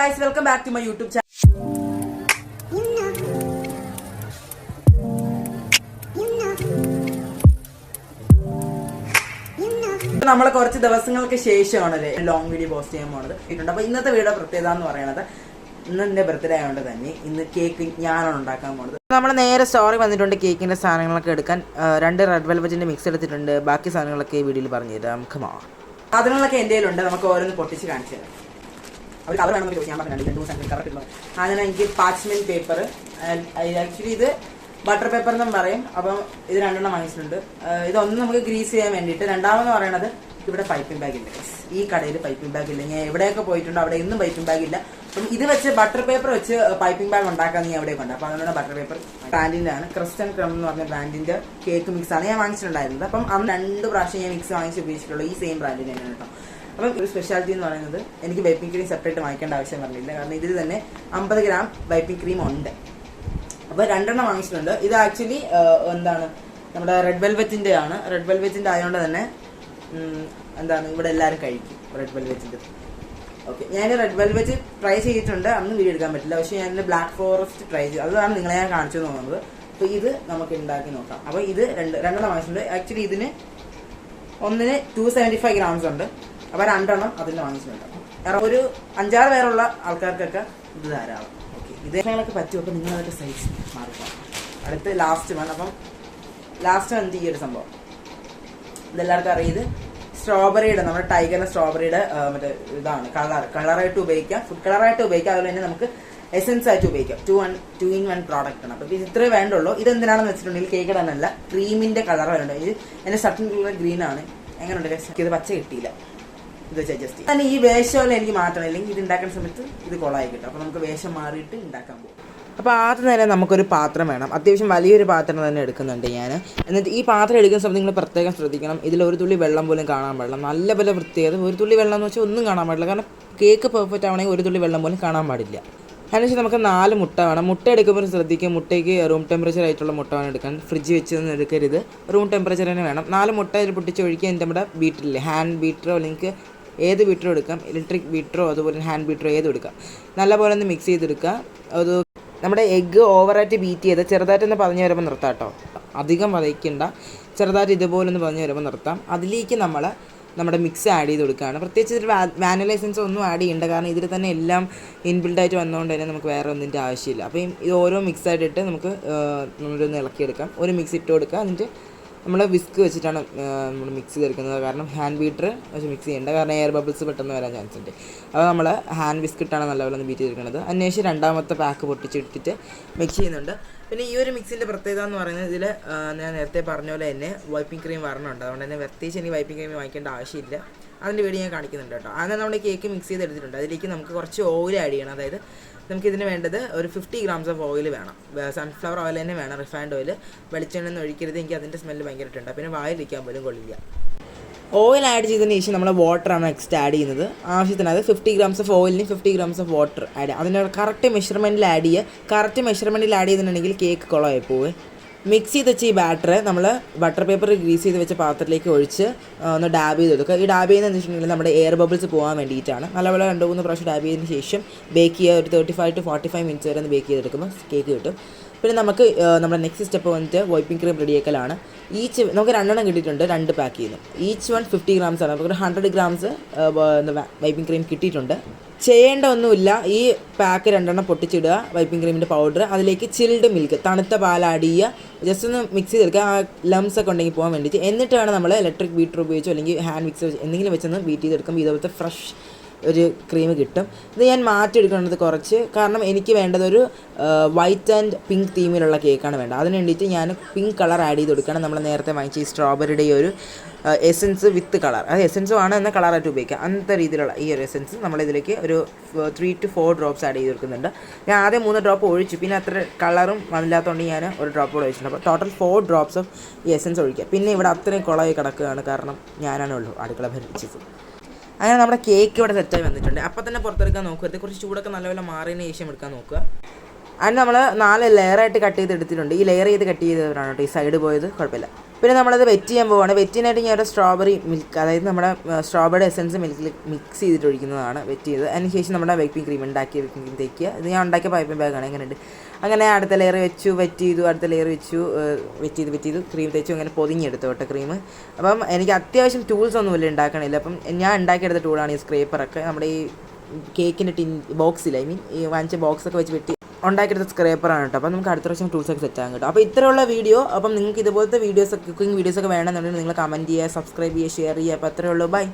guys, welcome back to my YouTube channel. നമ്മൾ കുറച്ച് ദിവസങ്ങൾക്ക് ശേഷമാണ് ലോങ് വീഡിയോ പോസ്റ്റ് ചെയ്യാൻ പോകുന്നത്. അപ്പോൾ ഇന്നത്തെ വീഡിയോ പ്രത്യേകത എന്ന് പറയുന്നത് ഇന്ന് എൻ്റെ ബർത്ത്ഡേ ആയതുകൊണ്ട് തന്നെ ഇന്ന് കേക്ക് ഞാനാണ് ഉണ്ടാക്കാൻ പോകുന്നത്. നമ്മൾ നേരെ സ്റ്റോറി വന്നിട്ടുണ്ട് കേക്കിൻ്റെ സാധനങ്ങളൊക്കെ എടുക്കാൻ. 2 റെഡ് വെൽവെറ്റിൻ്റെ മിക്സ് എടുത്തിട്ടുണ്ട്. ബാക്കി സാധനങ്ങളൊക്കെ വീഡിയോയിൽ പറഞ്ഞു തരാം. സാധനങ്ങളൊക്കെ എൻ്റെ കയ്യിലുണ്ട്. നമുക്ക് ഓരോന്ന് പൊട്ടിച്ച് കാണിച്ചു തരാം. അവർ കവർ വേണമെന്ന് ചോദിച്ചു. ഞാൻ പറഞ്ഞു 2 സെക്കൻഡ് കറക്റ്റ് ഉള്ളത്. അങ്ങനെ എനിക്ക് പാച്ച്മെൻറ്റ് പേപ്പർ, ആക്ച്വലി ഇത് ബട്ടർ പേപ്പർ എന്നും പറയും. അപ്പം ഇത് 2 വാങ്ങിച്ചിട്ടുണ്ട്. ഇതൊന്ന് നമുക്ക് ഗ്രീസ് ചെയ്യാൻ വേണ്ടിയിട്ട്. രണ്ടാമെന്ന് പറയുന്നത് ഇവിടെ പൈപ്പിംഗ് ബാഗ് ഇല്ല. ഈ കടയിൽ പൈപ്പിംഗ് ബാഗ് ഇല്ല. ഞാൻ എവിടെയൊക്കെ പോയിട്ടുണ്ടോ അവിടെ ഒന്നും പൈപ്പിംഗ് ബാഗ് ഇല്ല. അപ്പം ഇത് വെച്ച് ബട്ടർ പേപ്പർ വെച്ച് പൈപ്പിംഗ് ബാഗ് ഉണ്ടാക്കാന്ന് ഞാൻ എവിടെയൊക്കെ ഉണ്ട്. അപ്പോൾ അതുകൊണ്ട് ബട്ടർ പേപ്പർ ബ്രാൻഡിൻ്റെ ആണ്. ക്രിസ്റ്റൻ ക്രം എന്ന് പറഞ്ഞ ബ്രാൻഡിൻ്റെ കേക്ക് മിക്സ് ആണ് ഞാൻ വാങ്ങിച്ചിട്ടുണ്ടായിരുന്നത്. അപ്പം അന്ന് 2 പ്രാവശ്യം ഞാൻ മിക്സ് വാങ്ങിച്ച് ഉപയോഗിച്ചിട്ടുള്ളൂ. ഈ സെയിം ബ്രാൻഡിൻ്റെ തന്നെയാണ് കേട്ടോ. അപ്പം ഒരു സ്പെഷ്യാലിറ്റി എന്ന് പറയുന്നത് എനിക്ക് വൈപ്പിംഗ് ക്രീം സെപ്പറേറ്റ് വാങ്ങിക്കേണ്ട ആവശ്യം പറഞ്ഞില്ല. കാരണം ഇതിൽ തന്നെ 50 ഗ്രാം വൈപ്പിംഗ് ക്രീം ഉണ്ട്. അപ്പോൾ 2 വാങ്ങിച്ചിട്ടുണ്ട്. ഇത് ആക്ച്വലി എന്താണ് നമ്മുടെ റെഡ് വെൽവെറ്റിൻ്റെ ആണ്. റെഡ് വെൽവെറ്റിൻ്റെ ആയതുകൊണ്ട് തന്നെ എന്താണ് ഇവിടെ എല്ലാവരും കഴിക്കും റെഡ് വെൽവെറ്റിൻ്റെ. ഓക്കെ, ഞാൻ റെഡ് വെൽവെറ്റ് ട്രൈ ചെയ്തിട്ടുണ്ട്. അന്ന് വീഡിയോ എടുക്കാൻ പറ്റില്ല. പക്ഷേ ഞാൻ ബ്ലാക്ക് ഫോറസ്റ്റ് ട്രൈ ചെയ്തു. അതാണ് നിങ്ങളെ ഞാൻ കാണിച്ചു തോന്നുന്നത്. അപ്പോൾ ഇത് നമുക്ക് ഉണ്ടാക്കി നോക്കാം. അപ്പോൾ ഇത് 2 വാങ്ങിച്ചിട്ടുണ്ട്. ആക്ച്വലി ഇതിന് ഒന്നിന് 275 ഗ്രാംസ് ഉണ്ട്. അപ്പോൾ 2 അതിന് വാങ്ങിച്ചിട്ടുണ്ട്. ഒരു 5-6 പേരുള്ള ആൾക്കാർക്കൊക്കെ ഇത് ധാരാളം. ഓക്കെ, ഇതേങ്ങളൊക്കെ പറ്റും. അപ്പോൾ നിങ്ങളതൊക്കെ സൈസ് മാറിക്കാം. അടുത്ത് ലാസ്റ്റ് വൺ. അപ്പം ലാസ്റ്റ് എന്ത് ഈ ഒരു സംഭവം ഇതെല്ലാവർക്കും അറിയാം. ഇത് സ്ട്രോബെറിയുടെ, നമ്മുടെ ടൈഗറിന്റെ സ്ട്രോബെറിയുടെ മറ്റേ ഇതാണ്. കളറായിട്ട് ഉപയോഗിക്കാം, ഫുഡ് കളറായിട്ട് ഉപയോഗിക്കാം. അതുപോലെ തന്നെ നമുക്ക് എസെൻസ് ആയിട്ട് ഉപയോഗിക്കാം. 2 in 1 പ്രോഡക്റ്റ് ആണ്. അപ്പോൾ ഇത് ഇത്രേ വേണ്ടുള്ളൂ. ഇത് എന്തിനാണെന്ന് വെച്ചിട്ടുണ്ടെങ്കിൽ കേക്ക് ഇടാനല്ല, ക്രീമിന്റെ കളർ വരുന്നുണ്ട്. ഇത് എന്റെ ഷർട്ടിനുള്ള ഗ്രീൻ ആണ്. എങ്ങനെയുണ്ട്? ഇത് പച്ച കിട്ടിയില്ല. ഇത് വെച്ച് അഡ്ജസ്റ്റ് ചെയ്യും. ഈ വേഷം എനിക്ക് മാറ്റണം, അല്ലെങ്കിൽ ഇത് ഉണ്ടാക്കുന്ന സമയത്ത് ഇത് കൊളായി കിട്ടും. അപ്പോൾ നമുക്ക് വേഷം മാറിയിട്ട് ഉണ്ടാക്കാൻ പോകും. അപ്പോൾ ആദ്യം തന്നെ നമുക്കൊരു പാത്രം വേണം. അത്യാവശ്യം വലിയൊരു പാത്രം തന്നെ എടുക്കുന്നുണ്ട് ഞാൻ. എന്നിട്ട് ഈ പാത്രം എടുക്കുന്ന സമയത്ത് നിങ്ങൾ പ്രത്യേകം ശ്രദ്ധിക്കണം. ഇതിൽ ഒരു തുള്ളി വെള്ളം പോലും കാണാൻ പാടില്ല. നല്ല പോലെ പ്രത്യേകത. ഒരു തുള്ളി വെള്ളം എന്ന് വെച്ചാൽ ഒന്നും കാണാൻ പാടില്ല. കാരണം കേക്ക് പെർഫെക്റ്റ് ആവണമെങ്കിൽ ഒരു തുള്ളി വെള്ളം പോലും കാണാൻ പാടില്ല. അതിനുശേഷം നമുക്ക് 4 മുട്ട വേണം. മുട്ട എടുക്കുമ്പോൾ ശ്രദ്ധിക്കുക, മുട്ടയ്ക്ക് റൂം ടെമ്പറേച്ചർ ആയിട്ടുള്ള മുട്ട വേണം എടുക്കാൻ. ഫ്രിഡ്ജ് വെച്ചൊന്നും എടുക്കരുത്, റൂം ടെമ്പറേച്ചർ തന്നെ വേണം. 4 മുട്ട ഇതിൽ പൊട്ടിച്ച് ഒഴിക്കുക. എൻ്റെ നമ്മുടെ ബീറ്ററില്ലേ, ഹാൻഡ് ബീറ്ററോ അല്ലെങ്കിൽ ഏത് ബീറ്ററോ എടുക്കാം, ഇലക്ട്രിക് ബീറ്ററോ അതുപോലെ ഹാൻഡ് ബീറ്ററോ ഏതും എടുക്കാം. നല്ലപോലെ ഒന്ന് മിക്സ് ചെയ്തെടുക്കുക. അത് നമ്മുടെ എഗ്ഗ് ഓവറായിട്ട് ബീറ്റ് ചെയ്ത് ചെറുതായിട്ടൊന്ന് പതഞ്ഞ് വരുമ്പോൾ നിർത്താം കേട്ടോ. അധികം വതയ്ക്കണ്ട, ചെറുതായിട്ട് ഇതുപോലെ ഒന്ന് പതഞ്ഞ് വരുമ്പോൾ നിർത്താം. അതിലേക്ക് നമ്മുടെ മിക്സ് ആഡ് ചെയ്ത് കൊടുക്കുകയാണ്. പ്രത്യേകിച്ച് ഇതിൽ വാനില എസൻസ് ഒന്നും ആഡ് ചെയ്യേണ്ട, കാരണം ഇതിൽ തന്നെ എല്ലാം ഇൻബിൽഡായിട്ട് വന്നതുകൊണ്ട് തന്നെ നമുക്ക് വേറെ ഒന്നിൻ്റെ ആവശ്യമില്ല. അപ്പോൾ ഇത് ഓരോ മിക്സ് ആയിട്ടിട്ട് നമുക്ക് നമ്മളൊന്ന് ഇളക്കിയെടുക്കാം. ഒരു മിക്സ് ഇട്ട് കൊടുക്കുക. എന്നിട്ട് നമ്മൾ വിസ്ക് വെച്ചിട്ടാണ് നമ്മൾ മിക്സ് ചെയ്തെടുക്കുന്നത്. കാരണം ഹാൻഡ് ബീറ്റർ വെച്ച് മിക്സ് ചെയ്യേണ്ട, കാരണം എയർ ബബിൾസ് പെട്ടെന്ന് വരാൻ ചാൻസ് ഉണ്ട്. അപ്പോൾ നമ്മൾ ഹാൻഡ് വിസ്ക് ഇട്ടാണ് നല്ലപോലെ ഒന്ന് ബീറ്റ് ചെയ്തെടുക്കുന്നത്. അതിനുശേഷം 2ാമത്തെ പാക്ക് പൊട്ടിച്ചിട്ടിട്ട് മിക്സ് ചെയ്യുന്നുണ്ട്. പിന്നെ ഈ ഒരു മിക്സിൻ്റെ പ്രത്യേകത എന്ന് പറയുന്നത് ഇതിൽ ഞാൻ നേരത്തെ പറഞ്ഞ പോലെ തന്നെ വൈപ്പിംഗ് ക്രീം വരണമുണ്ട്. അതുകൊണ്ട് തന്നെ പ്രത്യേകിച്ച് എനിക്ക് വൈപ്പിംഗ് ക്രീം വാങ്ങിക്കേണ്ട ആവശ്യമില്ല. അതിൻ്റെ വീഡിയോ ഞാൻ കാണിക്കുന്നുണ്ട് കേട്ടോ. അങ്ങനെ നമ്മൾ കേക്ക് മിക്സ് ചെയ്തെടുത്തിട്ടുണ്ട്. അതിലേക്ക് നമുക്ക് കുറച്ച് ഓയിൽ ആഡ് ചെയ്യണം. അതായത് നമുക്കിതിന് വേണ്ടത് ഒരു 50 ഗ്രാംസ് ഓഫ് ഓയിൽ വേണം. സൺഫ്ലവർ ഓയിൽ തന്നെ വേണം, റിഫൈൻഡ് ഓയിൽ. വെളിച്ചെണ്ണ ഒഴിക്കരുത്, എനിക്ക് അതിൻ്റെ സ്മെല്ല് ഭയങ്കരമായിട്ടുണ്ട്. പിന്നെ വായിലിരിക്കാൻ പോലും കൊള്ളില്ല. ഓയിൽ ആഡ് ചെയ്തതിന് ശേഷം നമ്മൾ വാട്ടറാണ് നെക്സ്റ്റ് ആഡ് ചെയ്യുന്നത്. ആവശ്യത്തിന് അത് 50 ഗ്രാംസ് ഓഫ് ഓയിലിന് 50 ഗ്രാംസ് ഓഫ് വാട്ടർ ആഡ് ചെയ്യുക. അതിൻ്റെ കറക്റ്റ് മെഷർമെൻറ്റിൽ ആഡ് ചെയ്യുക. കറക്റ്റ് മെഷർമെൻറ്റിൽ ആഡ് ചെയ്തിട്ടുണ്ടെങ്കിൽ കേക്ക് കുളമായി പോവുക. മിക്സ് ചെയ്ത് വെച്ച് ഈ ബാറ്റർ നമ്മൾ ബട്ടർ പേപ്പർ ഗ്രീസ് ചെയ്ത് വെച്ച പാത്രത്തിലേക്ക് ഒഴിച്ച് ഒന്ന് ഡാബ് ചെയ്ത് കൊടുക്കുക. ഈ ഡാബ് ചെയ്യുന്നതെന്ന് വെച്ചിട്ടുണ്ടെങ്കിൽ നമ്മുടെ എയർ ബബിൾസ് പോകാൻ വേണ്ടിയിട്ടാണ്. നല്ലപോലെ 2-3 പ്രാവശ്യം ഡാബ് ചെയ്തതിന് ശേഷം ബേക്ക് ചെയ്യുക. ഒരു 35 to 45 മിനിറ്റ്സ് വരെ ഒന്ന് ബേക്ക് ചെയ്തെടുക്കുമ്പോൾ കേക്ക് കിട്ടും. പിന്നെ നമുക്ക് നമ്മുടെ നെക്സ്റ്റ് സ്റ്റെപ്പ് വന്നിട്ട് വൈപ്പിംഗ് ക്രീം റെഡിയാക്കലാണ്. നമുക്ക് 2 കിട്ടിയിട്ടുണ്ട്, 2 പാക്ക് ചെയ്യുന്നു. ഈച്ച് വൺ 50 ഗ്രാംസ് ആണ്. നമുക്ക് 100 ഗ്രാംസ് വൈപ്പിംഗ് ക്രീം കിട്ടിയിട്ടുണ്ട്. ചെയ്യേണ്ട ഒന്നുമില്ല. ഈ പാക്ക് 2 പൊട്ടിച്ചിടുക, വൈപ്പിംഗ് ക്രീമിൻ്റെ പൗഡർ. അതിലേക്ക് ചിൽഡ് മിൽക്ക്, തണുത്ത പാൽ ആഡ് ചെയ്യുക. ജസ്റ്റ് ഒന്ന് മിക്സ് ചെയ്തെടുക്കുക, ആ ലംസ് ഒക്കെ ഉണ്ടെങ്കിൽ പോകാൻ വേണ്ടിയിട്ട്. എന്നിട്ടാണ് നമ്മൾ ഇലക്ട്രിക് ബീറ്റർ ഉപയോഗിച്ചോ അല്ലെങ്കിൽ ഹാൻഡ് മിക്സ് എന്തെങ്കിലും വെച്ചൊന്ന് ബീറ്റ് ചെയ്തെടുക്കുമ്പോൾ ഇതുപോലത്തെ ഫ്രഷ് ഒരു ക്രീം കിട്ടും. ഇത് ഞാൻ മാറ്റിയെടുക്കുന്നത് കുറച്ച്, കാരണം എനിക്ക് വേണ്ടത് ഒരു വൈറ്റ് ആൻഡ് പിങ്ക് തീമിലുള്ള കേക്കാണ് വേണ്ടത്. അതിന് വേണ്ടിയിട്ട് ഞാൻ പിങ്ക് കളർ ആഡ് ചെയ്ത് കൊടുക്കണം. നമ്മൾ നേരത്തെ വാങ്ങിച്ച ഈ സ്ട്രോബെറിയുടെ ഈ ഒരു എസെൻസ് വിത്ത് കളർ, അത് എസെൻസും ആണ് എന്ന കളറായിട്ട് ഉപയോഗിക്കുക. അങ്ങനത്തെ രീതിയിലുള്ള ഈ ഒരു എസെൻസ് നമ്മളിതിലേക്ക് ഒരു 3 to 4 ഡ്രോപ്സ് ആഡ് ചെയ്ത് കൊടുക്കുന്നുണ്ട്. ഞാൻ ആദ്യം 3 ഡ്രോപ്പ് ഒഴിച്ചു, പിന്നെ അത്ര കളറും വന്നില്ലാത്തതുകൊണ്ട് ഞാൻ ഒരു ഡ്രോപ്പ് കൂടെ ഒഴിച്ചിട്ടുണ്ട്. അപ്പോൾ ടോട്ടൽ 4 ഡ്രോപ്സ് ഓഫ് ഈ എസെൻസ് ഒഴിക്കുക. പിന്നെ ഇവിടെ അത്രയും കുളമായി കിടക്കുകയാണ്, കാരണം ഞാനാണ് ഉള്ളൂ അടുക്കള ഭരിച്ചത്. അങ്ങനെ നമ്മുടെ കേക്ക് ഇവിടെ സെറ്റായി വന്നിട്ടുണ്ട്. അപ്പം തന്നെ പുറത്തെടുക്കാൻ നോക്കുക. കുറച്ച് ചൂടൊക്കെ നല്ലപോലെ മാറിയതിന് ശേഷം എടുക്കാൻ നോക്കുക. അതിന് നമ്മൾ 4 ലെയറായിട്ട് കട്ട് ചെയ്ത് എടുത്തിട്ടുണ്ട്. ഈ ലെയർ ചെയ്ത് കട്ട് ചെയ്തവരാണ് കേട്ടോ ഈ സൈഡ് പോയത്, കുഴപ്പമില്ല. പിന്നെ നമ്മളത് വെറ്റ് ചെയ്യാൻ പോവുകയാണ്. വെറ്റിനായിട്ട് ഞാൻ ഒരു സ്ട്രോബെറി മിൽക്ക്, അതായത് നമ്മുടെ സ്ട്രോബെറി എസൻസ് മിൽക്കിൽ മിക്സ് ചെയ്തിട്ട് ഒഴിക്കുന്നതാണ് വെറ്റ് ചെയ്ത്. അതിന് ശേഷം നമ്മുടെ വൈപ്പിംഗ് ക്രീം ഉണ്ടാക്കിയ വിപ്പിംഗ് ക്രീം തേക്കുക. ഇത് ഞാൻ ഉണ്ടാക്കിയ പൈപ്പിംഗ് ബാഗാണ്, എങ്ങനെയുണ്ട്. അങ്ങനെ അടുത്ത ലെയർ വെച്ചു, വെറ്റ് ചെയ്തു, അടുത്ത ലെയർ വെച്ചു, വെറ്റ് ചെയ്തു, ക്രീം തേച്ചു, അങ്ങനെ പൊതിഞ്ഞെടുത്തു കേട്ടോ ക്രീം. അപ്പം എനിക്ക് അത്യാവശ്യം ടൂൾസ് ഒന്നുമില്ല ഉണ്ടാക്കണില്ല. അപ്പം ഞാൻ ഉണ്ടാക്കിയെടുത്ത ടൂളാണ് ഈ സ്ക്രേപ്പറൊക്കെ. നമ്മുടെ ഈ കേക്കിൻ്റെ ബോക്സിൽ, ഐ മീൻ ഈ വാങ്ങിച്ച ബോക്സൊക്കെ വെച്ച് വെട്ടി ഉണ്ടാക്കിയെടുത്ത സ്ക്രേപ്പറാണ് കേട്ടോ. അപ്പോൾ നമുക്ക് അടുത്ത പ്രാവശ്യം ടൂൾസൊക്കെ സെറ്റ് ആകും കേട്ടോ. അപ്പോൾ ഇത്രയുള്ള വീഡിയോ. അപ്പം നിങ്ങൾക്ക് ഇതുപോലത്തെ വീഡിയോസൊക്കെ, കുക്കിംഗ് വീഡിയോസൊക്കെ വേണമെന്നുണ്ടെങ്കിൽ നിങ്ങൾ കമൻറ്റ് ചെയ്യുക, സബ്സ്ക്രൈബ് ചെയ്യുക, ഷെയർ ചെയ്യുക. അപ്പോൾ അത്രയേ ഉള്ളൂ. ബൈ.